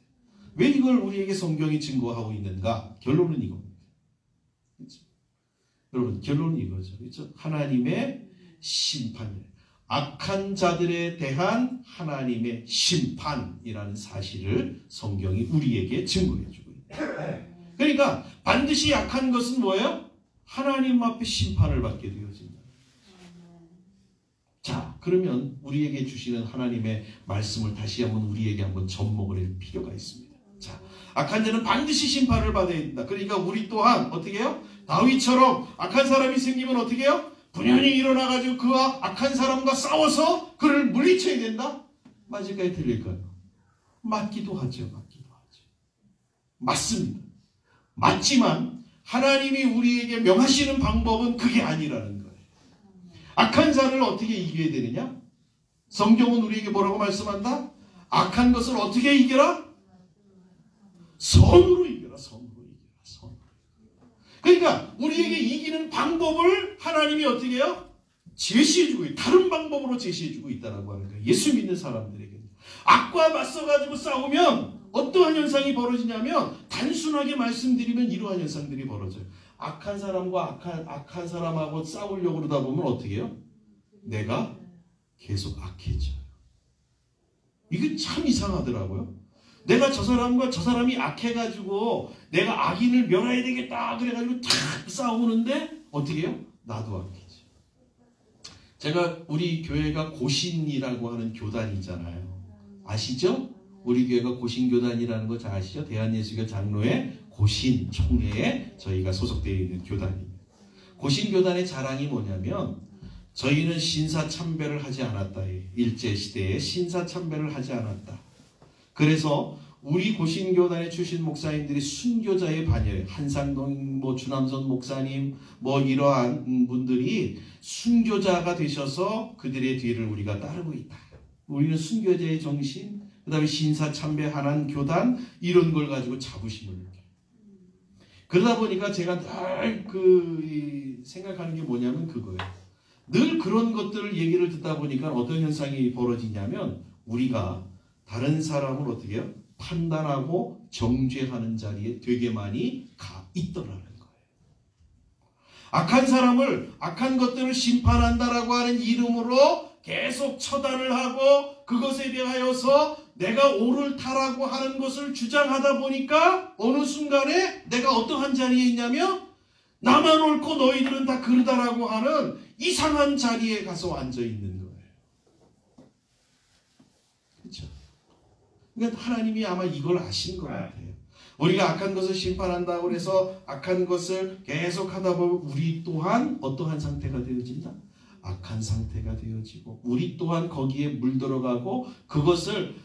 왜 이걸 우리에게 성경이 증거하고 있는가? 결론은 이겁니다. 그렇죠? 여러분 결론은 이거죠. 그렇죠? 하나님의 심판이에요. 악한 자들에 대한 하나님의 심판이라는 사실을 성경이 우리에게 증거해주고 있다. 그러니까 반드시 악한 것은 뭐예요? 하나님 앞에 심판을 받게 되어진다. 자, 그러면 우리에게 주시는 하나님의 말씀을 다시 한번 우리에게 한번 접목을 할 필요가 있습니다. 자, 악한 자는 반드시 심판을 받아야 된다. 그러니까 우리 또한 어떻게 해요? 다윗처럼 악한 사람이 생기면 어떻게 해요? 분연히 일어나가지고 그와 악한 사람과 싸워서 그를 물리쳐야 된다? 맞을까요? 틀릴까요? 맞기도 하죠. 맞기도 하죠. 맞습니다. 맞지만 하나님이 우리에게 명하시는 방법은 그게 아니라는 거예요. 악한 자를 어떻게 이겨야 되느냐? 성경은 우리에게 뭐라고 말씀한다? 악한 것을 어떻게 이겨라? 선으로 이겨라. 선으로 이겨라. 선으로. 그러니까 우리에게 이기는 방법을 하나님이 어떻게 해요? 제시해주고 있다. 다른 방법으로 제시해주고 있다고 하는 거예요. 예수 믿는 사람들에게. 악과 맞서가지고 싸우면 어떠한 현상이 벌어지냐면 단순하게 말씀드리면 이러한 현상들이 벌어져요. 악한 사람과 악한 사람하고 싸우려고 그러다 보면 어떻게 해요? 내가 계속 악해져요. 이게 참 이상하더라고요. 내가 저 사람과 저 사람이 악해가지고 내가 악인을 멸해야 되겠다 그래가지고 탁 싸우는데 어떻게 해요? 나도 악해져. 제가 우리 교회가 고신이라고 하는 교단이 있잖아요. 아시죠? 우리 교회가 고신교단이라는 거 잘 아시죠? 대한예수교 장로회 고신 총회에 저희가 소속되어 있는 교단입니다. 고신교단의 자랑이 뭐냐면 저희는 신사참배를 하지 않았다. 일제시대에 신사참배를 하지 않았다. 그래서 우리 고신교단에 출신 목사님들이 순교자의 반열, 한상동 주남선 목사님 이러한 분들이 순교자가 되셔서 그들의 뒤를 우리가 따르고 있다. 우리는 순교자의 정신, 그 다음에 신사참배하는 교단 이런 걸 가지고 자부심을 느껴요. 그러다 보니까 제가 늘 생각하는 게 뭐냐면 그거예요. 늘 그런 것들을 얘기를 듣다 보니까 어떤 현상이 벌어지냐면 우리가 다른 사람을 어떻게 해요? 판단하고 정죄하는 자리에 되게 많이 가 있더라는 거예요. 악한 사람을 악한 것들을 심판한다라고 하는 이름으로 계속 처단을 하고 그것에 대하여서 내가 옳을다라고 하는 것을 주장하다 보니까 어느 순간에 내가 어떠한 자리에 있냐면 나만 옳고 너희들은 다 그러다라고 하는 이상한 자리에 가서 앉아 있는 거예요. 그렇죠? 그러니까 하나님이 아마 이걸 아신 것 같아요. 우리가 악한 것을 심판한다고 해서 악한 것을 계속 하다 보면 우리 또한 어떠한 상태가 되어진다? 악한 상태가 되어지고 우리 또한 거기에 물들어가고 그것을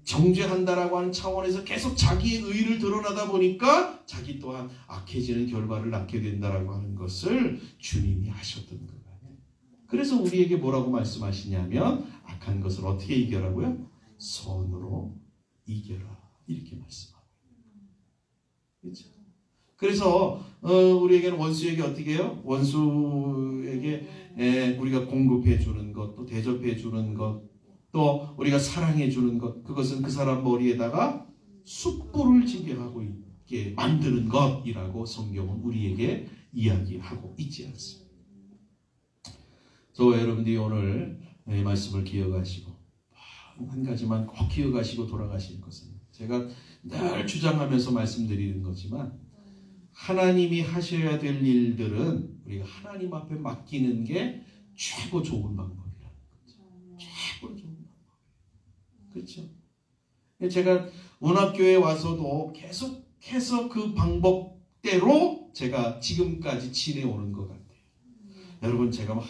정죄한다라고 하는 차원에서 계속 자기의 의를 드러나다 보니까 자기 또한 악해지는 결과를 낳게 된다라고 하는 것을 주님이 하셨던 거예요. 그래서 우리에게 뭐라고 말씀하시냐면 악한 것을 어떻게 이겨라고요? 선으로 이겨라 이렇게 말씀하고 그렇죠? 그래서 우리에게는 원수에게 어떻게 해요? 원수에게 우리가 공급해 주는 것, 또 대접해 주는 것, 또 우리가 사랑해 주는 것, 그것은 그 사람 머리에다가 숯불을 지게 하고 있게 만드는 것이라고 성경은 우리에게 이야기하고 있지 않습니다. 저와 여러분들이 오늘 이 말씀을 기억하시고 한 가지만 꼭 기억하시고 돌아가시는 것은 제가 늘 주장하면서 말씀드리는 거지만 하나님이 하셔야 될 일들은 우리가 하나님 앞에 맡기는 게 최고 좋은 방법이라는 거죠. 최고 좋은 방법. 그렇죠? 제가 운합교회에 와서도 계속해서 그 방법대로 제가 지금까지 지내오는 것 같아요. 여러분 제가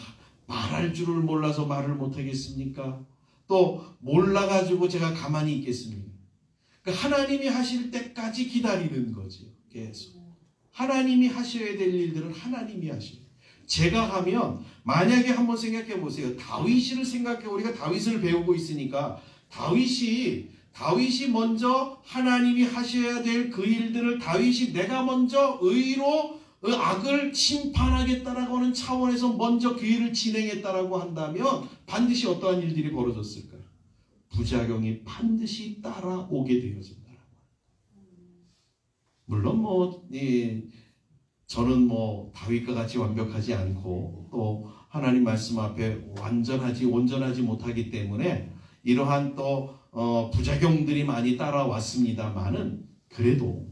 말할 줄을 몰라서 말을 못하겠습니까? 또 몰라가지고 제가 가만히 있겠습니까? 그러니까 하나님이 하실 때까지 기다리는 거죠. 계속. 하나님이 하셔야 될 일들은 하나님이 하셔요. 제가 하면 만약에 한번 생각해 보세요. 다윗을 생각해 우리가 다윗을 배우고 있으니까 다윗이 먼저 하나님이 하셔야 될 그 일들을 다윗이 내가 먼저 의로 악을 심판하겠다라고 하는 차원에서 먼저 그 일을 진행했다라고 한다면 반드시 어떠한 일들이 벌어졌을까요? 부작용이 반드시 따라오게 되어진다. 물론 저는 다윗과 같이 완벽하지 않고 또 하나님 말씀 앞에 온전하지 못하기 때문에 이러한 또 부작용들이 많이 따라왔습니다만은 그래도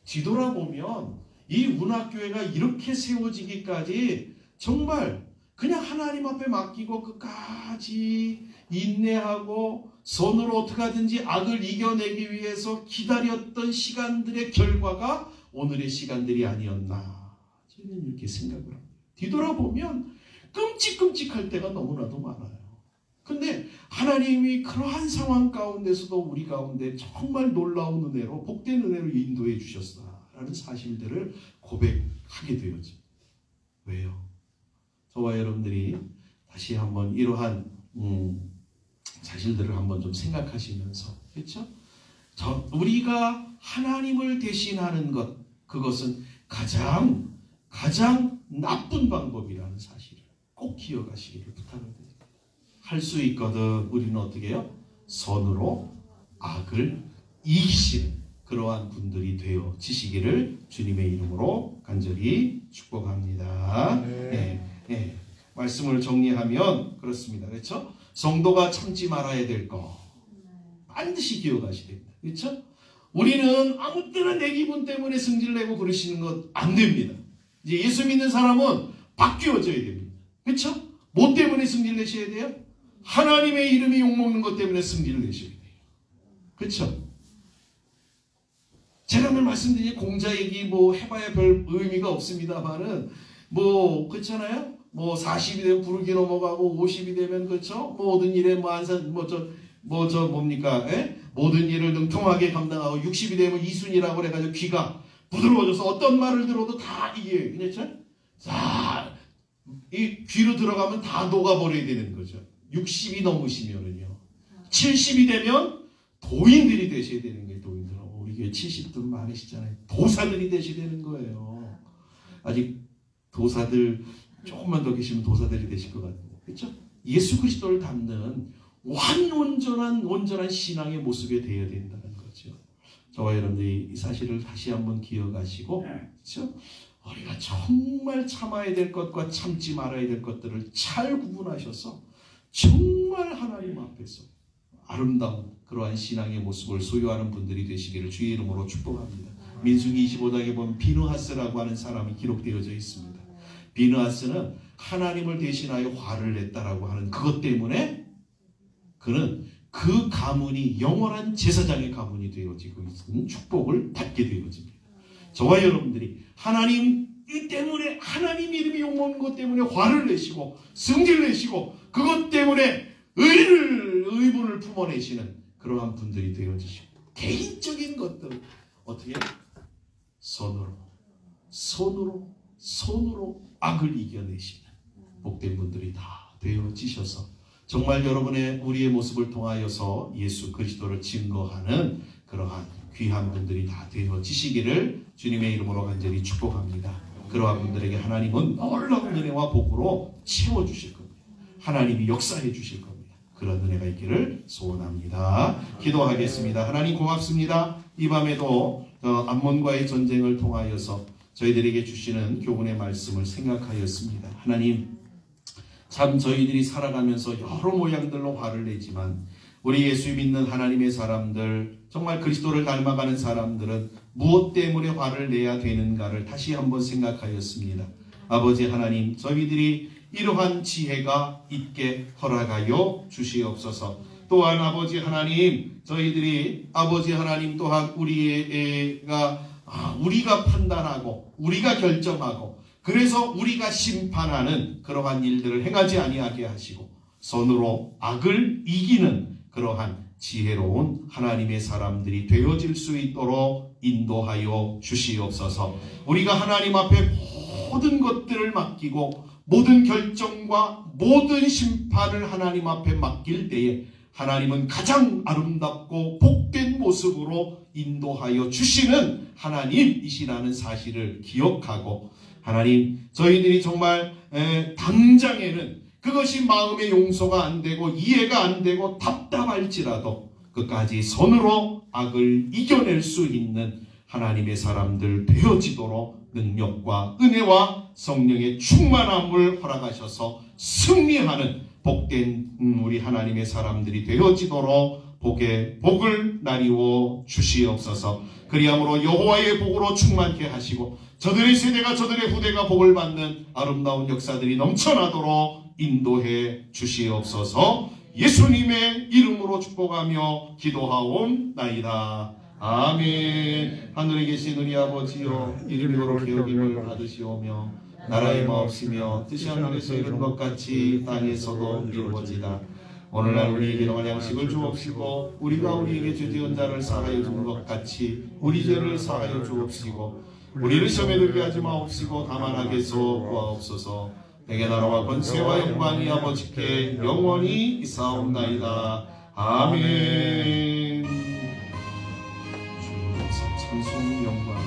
뒤돌아보면 이 운합교회가 이렇게 세워지기까지 정말 그냥 하나님 앞에 맡기고 끝까지 인내하고 손으로 어떻게 하든지 악을 이겨내기 위해서 기다렸던 시간들의 결과가 오늘의 시간들이 아니었나 저는 이렇게 생각을 합니다. 뒤돌아보면 끔찍끔찍할 때가 너무나도 많아요. 근데 하나님이 그러한 상황 가운데서도 우리 가운데 정말 놀라운 은혜로 복된 은혜로 인도해 주셨다라는 사실들을 고백하게 되어집니다. 왜요? 저와 여러분들이 다시 한번 이러한 사실들을 한번 좀 생각하시면서 그렇죠? 우리가 하나님을 대신하는 것 그것은 가장 나쁜 방법이라는 사실을 꼭 기억하시기를 부탁을 드립니다. 할 수 있거든 우리는 어떻게 해요? 선으로 악을 이기시는 그러한 분들이 되어지시기를 주님의 이름으로 간절히 축복합니다. 네. 말씀을 정리하면 그렇습니다. 그렇죠? 성도가 참지 말아야 될 거 반드시 기억하셔야 됩니다. 그렇죠? 우리는 아무 때나 내 기분 때문에 승질내고 그러시는 것 안 됩니다. 이제 예수 믿는 사람은 바뀌어져야 됩니다. 그렇죠? 뭐 때문에 승질내셔야 돼요? 하나님의 이름이 욕먹는 것 때문에 승질을 내셔야 돼요. 그렇죠? 제가 늘 말씀드린 공자 얘기 뭐 해봐야 별 의미가 없습니다만은 뭐 그렇잖아요. 뭐 40이 되면 부르기 넘어가고 50이 되면 그렇죠. 모든 일에 뭡니까? 에? 모든 일을 능통하게 감당하고 60이 되면 이순이라고 그래가지고 귀가 부드러워져서 어떤 말을 들어도 다 이게 그렇죠? 자, 이 귀로 들어가면 다 녹아버려야 되는 거죠. 60이 넘으시면은요. 70이 되면 도인들이 되셔야 되는 게 도인들. 우리 교회 70분 많으시잖아요. 도사들이 되셔야 되는 거예요. 아직 도사들 조금만 더 계시면 도사들이 되실 것 같아요. 그렇죠? 예수 그리스도를 닮는 온전한 신앙의 모습이 되어야 된다는 거죠. 저와 여러분들이 이 사실을 다시 한번 기억하시고, 그렇죠? 우리가 정말 참아야 될 것과 참지 말아야 될 것들을 잘 구분하셔서 정말 하나님 앞에서 아름다운 그러한 신앙의 모습을 소유하는 분들이 되시기를 주의 이름으로 축복합니다. 민수기 25장에 보면 비느하스라고 하는 사람이 기록되어져 있습니다. 비느하스는 하나님을 대신하여 화를 냈다라고 하는 그것 때문에 그는 그 가문이 영원한 제사장의 가문이 되어지고 있는 축복을 받게 되어집니다. 저와 여러분들이 하나님 때문에 하나님 이름이 욕먹는 것 때문에 화를 내시고 승질을 내시고 그것 때문에 의분을 품어내시는 그러한 분들이 되어지시고 개인적인 것들 어떻게 손으로 악을 이겨내시는 복된 분들이 다 되어지셔서 정말 여러분의 우리의 모습을 통하여서 예수 그리스도를 증거하는 그러한 귀한 분들이 다 되어지시기를 주님의 이름으로 간절히 축복합니다. 그러한 분들에게 하나님은 놀라운 은혜와 복으로 채워주실 겁니다. 하나님이 역사해 주실 겁니다. 그런 은혜가 있기를 소원합니다. 기도하겠습니다. 하나님 고맙습니다. 이 밤에도 암몬과의 전쟁을 통하여서 저희들에게 주시는 교훈의 말씀을 생각하였습니다. 하나님 참 저희들이 살아가면서 여러 모양들로 화를 내지만 우리 예수 믿는 하나님의 사람들 정말 그리스도를 닮아가는 사람들은 무엇 때문에 화를 내야 되는가를 다시 한번 생각하였습니다. 아버지 하나님 저희들이 이러한 지혜가 있게 허락하여 주시옵소서. 또한 아버지 하나님 저희들이 아버지 하나님 또한 우리가 판단하고 우리가 결정하고 그래서 우리가 심판하는 그러한 일들을 행하지 아니하게 하시고 손으로 악을 이기는 그러한 지혜로운 하나님의 사람들이 되어질 수 있도록 인도하여 주시옵소서. 우리가 하나님 앞에 모든 것들을 맡기고 모든 결정과 모든 심판을 하나님 앞에 맡길 때에 하나님은 가장 아름답고 복된 모습으로 인도하여 주시는 하나님이시라는 사실을 기억하고 하나님 저희들이 정말 당장에는 그것이 마음의 용서가 안 되고 이해가 안 되고 답답할지라도 끝까지 손으로 악을 이겨낼 수 있는 하나님의 사람들 되어지도록 능력과 은혜와 성령의 충만함을 허락하셔서 승리하는 복된 우리 하나님의 사람들이 되어지도록 복을 나리워 주시옵소서. 그리함으로 여호와의 복으로 충만케 하시고 저들의 세대가 저들의 후대가 복을 받는 아름다운 역사들이 넘쳐나도록 인도해 주시옵소서. 예수님의 이름으로 축복하며 기도하옵나이다. 아멘. 하늘에 계신 우리 아버지여 이름으로 기억임을 받으시오며 나라의 마옵시며 뜻이 하늘에서 이룬 것 같이 땅에서도 이루어지다. 오늘날 우리에게 일용할 양식을 주옵시고 우리가 우리에게 죄지은 자를 사하여 준 것 같이 우리 죄를 사하여 주옵시고 우리를 시험에 들게 하지 마옵시고 다만 악에서 구하옵소서. 내게 나라와 권세와 영광이 아버지께 영원히 있사옵나이다. 아멘. 주님 찬송 영광